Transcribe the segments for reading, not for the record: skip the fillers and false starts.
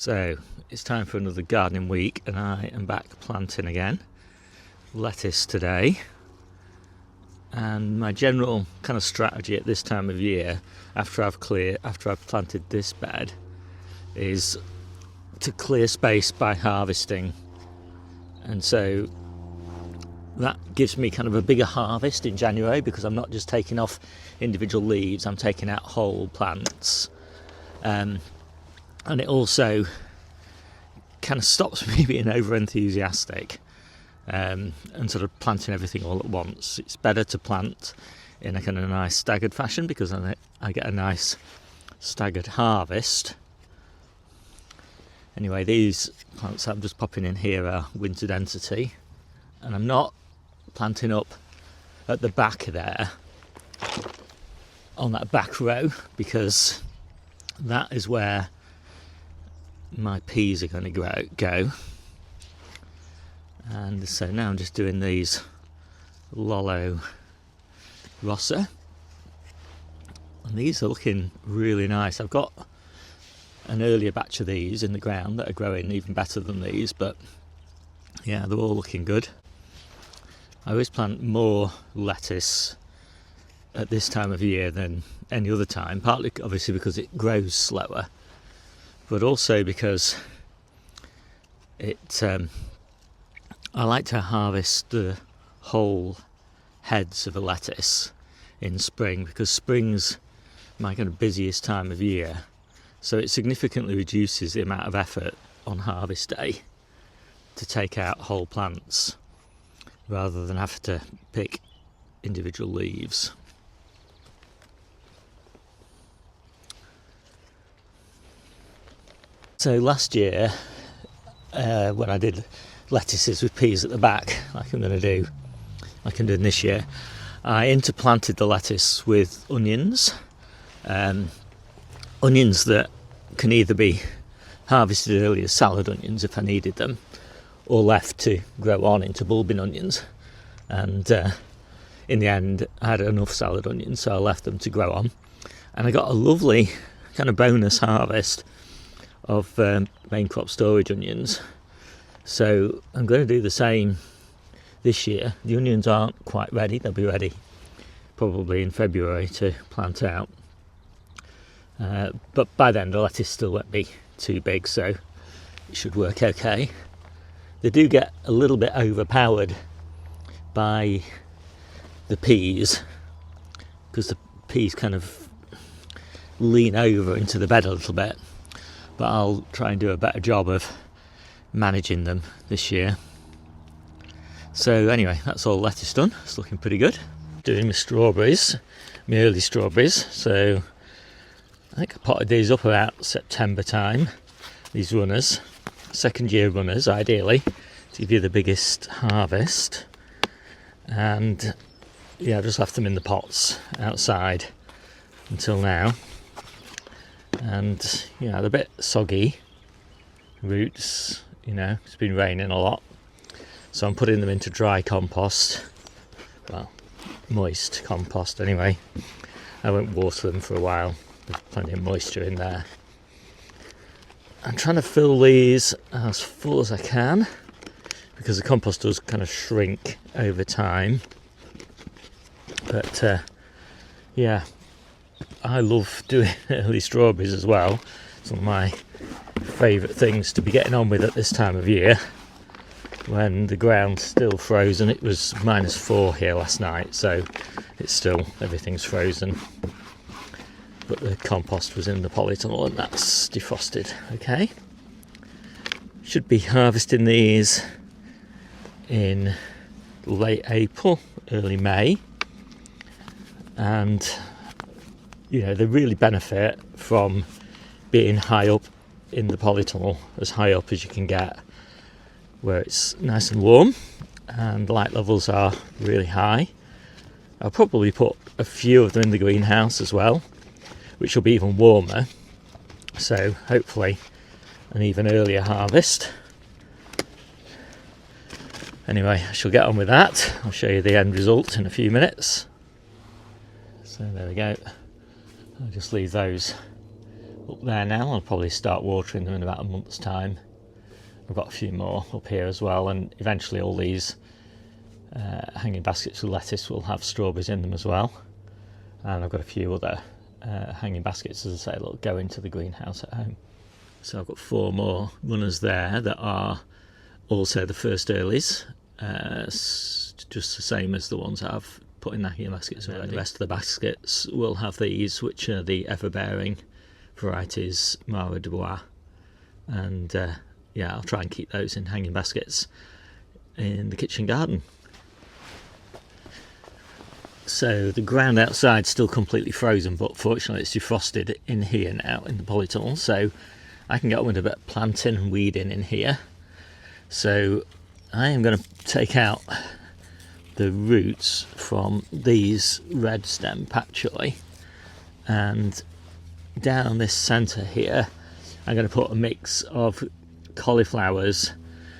So it's time for another gardening week and I am back planting again. Lettuce today. And my general kind of strategy at this time of year, after I've planted this bed, is to clear space by harvesting. And so that gives me kind of a bigger harvest in January, because I'm not just taking off individual leaves, I'm taking out whole plants. And it also kind of stops me being over enthusiastic and sort of planting everything all at once. It's better to plant in a kind of nice staggered fashion, because I get a nice staggered harvest. Anyway, these plants I'm just popping in here are winter density, and I'm not planting up at the back there on that back row, because that is where my peas are going to go. And so now I'm just doing these Lollo Rossa, and these are looking really nice. I've got an earlier batch of these in the ground that are growing even better than these, but yeah, they're all looking good. I always plant more lettuce at this time of year than any other time, partly obviously because it grows slower, but also because I like to harvest the whole heads of a lettuce in spring, because spring's my kind of busiest time of year, so it significantly reduces the amount of effort on harvest day to take out whole plants rather than have to pick individual leaves. So last year, when I did lettuces with peas at the back, like I'm doing this year, I interplanted the lettuce with onions. Onions that can either be harvested early as salad onions if I needed them, or left to grow on into bulbing onions. And in the end, I had enough salad onions, so I left them to grow on. And I got a lovely kind of bonus harvest of main crop storage onions. So I'm going to do the same this year. The onions aren't quite ready. They'll be ready probably in February to plant out. But by then the lettuce still won't be too big, so it should work okay. They do get a little bit overpowered by the peas, because the peas kind of lean over into the bed a little bit, but I'll try and do a better job of managing them this year. So anyway, that's all lettuce done. It's looking pretty good. Doing my strawberries, my early strawberries. So I think I potted these up about September time. These runners, second year runners ideally, to give you the biggest harvest. And yeah, I just left them in the pots outside until now. And yeah, they're a bit soggy roots, it's been raining a lot, so I'm putting them into dry compost, well, moist compost anyway. I won't water them for a while, there's plenty of moisture in there. I'm trying to fill these as full as I can, because the compost does kind of shrink over time. But yeah, I love doing early strawberries as well. It's one of my favourite things to be getting on with at this time of year, when the ground's still frozen. It was -4 here last night, so everything's frozen, but the compost was in the polytunnel and that's defrosted. Okay, should be harvesting these in late April, early May, and they really benefit from being high up in the polytunnel, as high up as you can get, where it's nice and warm and light levels are really high. I'll probably put a few of them in the greenhouse as well, which will be even warmer, so hopefully an even earlier harvest. Anyway, I shall get on with that. I'll show you the end result in a few minutes. So there we go. I'll just leave those up there now. I'll probably start watering them in about a month's time. I've got a few more up here as well, and eventually all these hanging baskets with lettuce will have strawberries in them as well. And I've got a few other hanging baskets, as I say, that'll go into the greenhouse at home. So I've got 4 more runners there that are also the first earlies, just the same as the ones I've put in the hanging baskets already. The rest of the baskets will have these, which are the ever-bearing varieties Mara de Bois, and yeah, I'll try and keep those in hanging baskets in the kitchen garden. So the ground outside's still completely frozen, but fortunately it's defrosted in here now in the polytunnel, so I can get on with a bit of planting and weeding in here. So I am going to take out the roots from these red stem patchouli, and down this centre here I'm going to put a mix of cauliflowers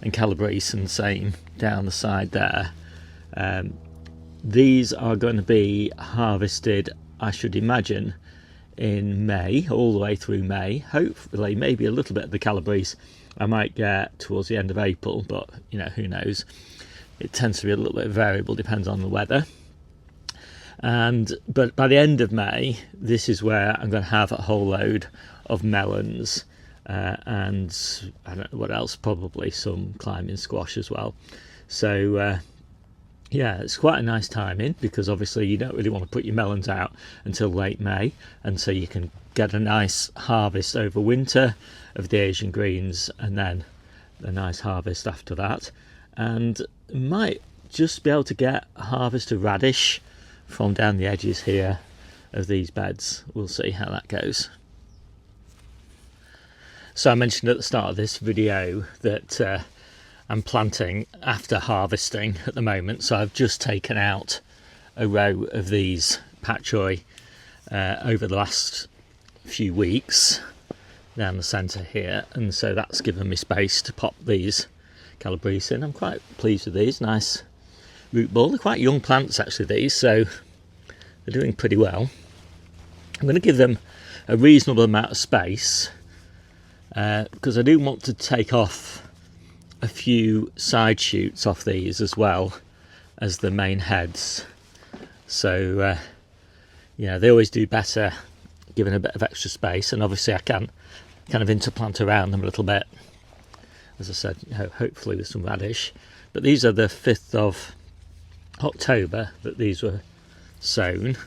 and calabrese and same down the side there. These are going to be harvested, I should imagine, in May, all the way through May. Hopefully, maybe a little bit of the calabrese I might get towards the end of April, but you know, who knows. It tends to be a little bit variable, depends on the weather. But by the end of May, this is where I'm going to have a whole load of melons and I don't know what else, probably some climbing squash as well. So yeah, it's quite a nice timing, because obviously you don't really want to put your melons out until late May, and so you can get a nice harvest over winter of the Asian greens, and then a nice harvest after that, and might just be able to get a harvest of radish from down the edges here of these beds. We'll see how that goes. So I mentioned at the start of this video that I'm planting after harvesting at the moment, so I've just taken out a row of these patchouli over the last few weeks down the centre here, and so that's given me space to pop these calabrese in. I'm quite pleased with these, nice root ball. They're quite young plants actually, these, so they're doing pretty well. I'm going to give them a reasonable amount of space because I do want to take off a few side shoots off these as well as the main heads. So yeah, they always do better given a bit of extra space, and obviously I can kind of interplant around them a little bit, as I said, hopefully with some radish. But these are the 5th of October that these were sown,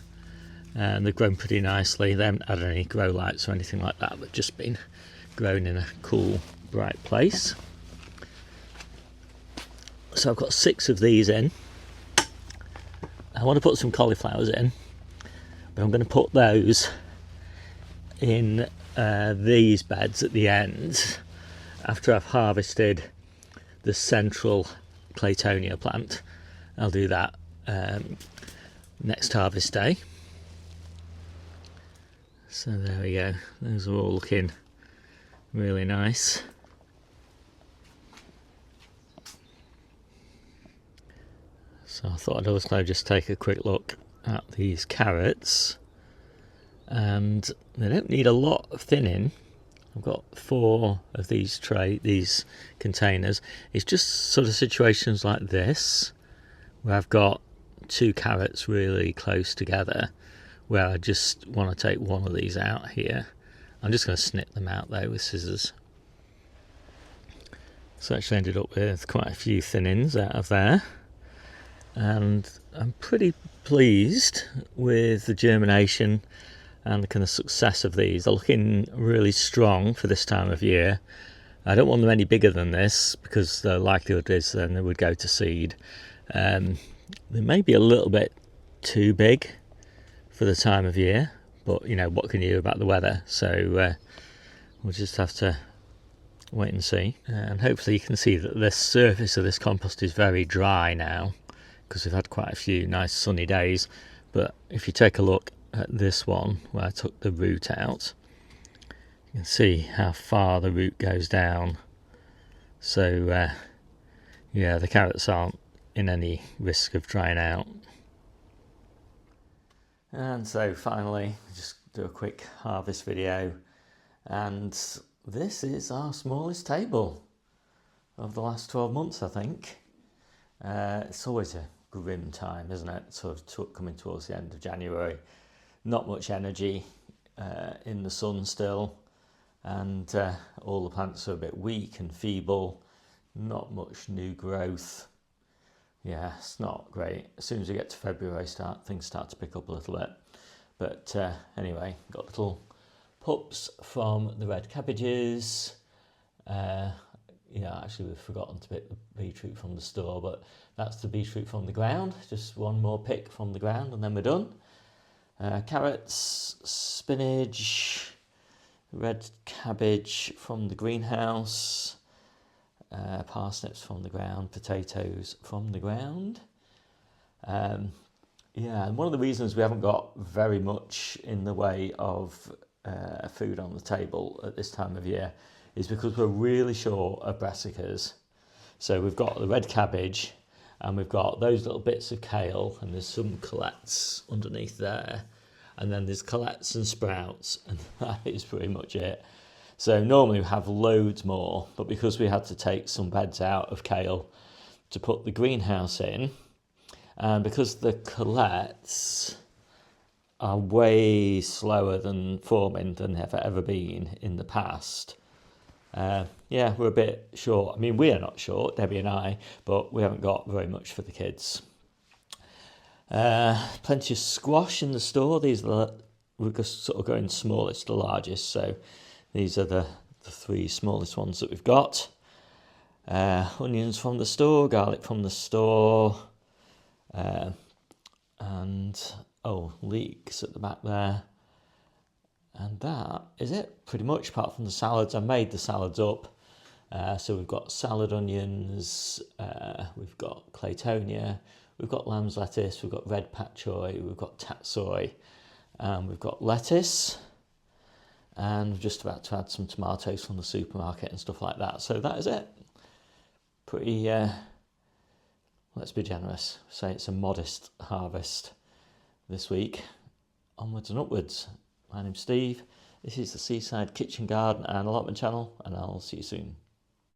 and they've grown pretty nicely. They haven't had any grow lights or anything like that, they've just been grown in a cool, bright place. So I've got 6 of these in. I want to put some cauliflowers in, but I'm going to put those in these beds at the end after I've harvested the central Claytonia plant. I'll do that next harvest day. So there we go, those are all looking really nice. So I thought I'd also just take a quick look at these carrots, and they don't need a lot of thinning. I've got 4 of these containers. It's just sort of situations like this where I've got 2 carrots really close together where I just want to take one of these out here. I'm just going to snip them out though with scissors. So I actually ended up with quite a few thin-ins out of there, and I'm pretty pleased with the germination and the kind of success of these. They're looking really strong for this time of year. I don't want them any bigger than this because the likelihood is then they would go to seed. They may be a little bit too big for the time of year, but you know, what can you do about the weather? So we'll just have to wait and see. And hopefully you can see that the surface of this compost is very dry now because we've had quite a few nice sunny days. But if you take a look at this one where I took the root out, you can see how far the root goes down. So yeah, the carrots aren't in any risk of drying out. And so finally, just do a quick harvest video And this is our smallest table of the last 12 months, I think. It's always a grim time, isn't it? Sort of coming towards the end of January. Not much energy in the sun still, and all the plants are a bit weak and feeble. Not much new growth. Yeah, it's not great. As soon as we get to February, things start to pick up a little bit. But anyway, got little pups from the red cabbages. Yeah, actually we've forgotten to pick the beetroot from the store, but that's the beetroot from the ground. Just one more pick from the ground and then we're done. Carrots, spinach, red cabbage from the greenhouse, parsnips from the ground, potatoes from the ground. Yeah, and one of the reasons we haven't got very much in the way of food on the table at this time of year is because we're really short of brassicas. So we've got the red cabbage and we've got those little bits of kale, and there's some colettes underneath there, and then there's colettes and sprouts, and that is pretty much it. So normally we have loads more, but because we had to take some beds out of kale to put the greenhouse in, and because the colettes are way slower than forming than they've ever been in the past, yeah, we're a bit short. I mean, we are not short, Debbie and I, but we haven't got very much for the kids. Plenty of squash in the store. We're just sort of going smallest to largest, so these are the three smallest ones that we've got. Onions from the store, garlic from the store, and leeks at the back there. And that is it, pretty much, apart from the salads. I made the salads up. So we've got salad onions, we've got claytonia, we've got lamb's lettuce, we've got red pak choi, we've got tatsoi, we've got lettuce, and we're just about to add some tomatoes from the supermarket and stuff like that. So that is it. Pretty, let's be generous, say it's a modest harvest this week. Onwards and upwards. My name's Steve. This is the Seaside Kitchen Garden and Allotment channel, and I'll see you soon.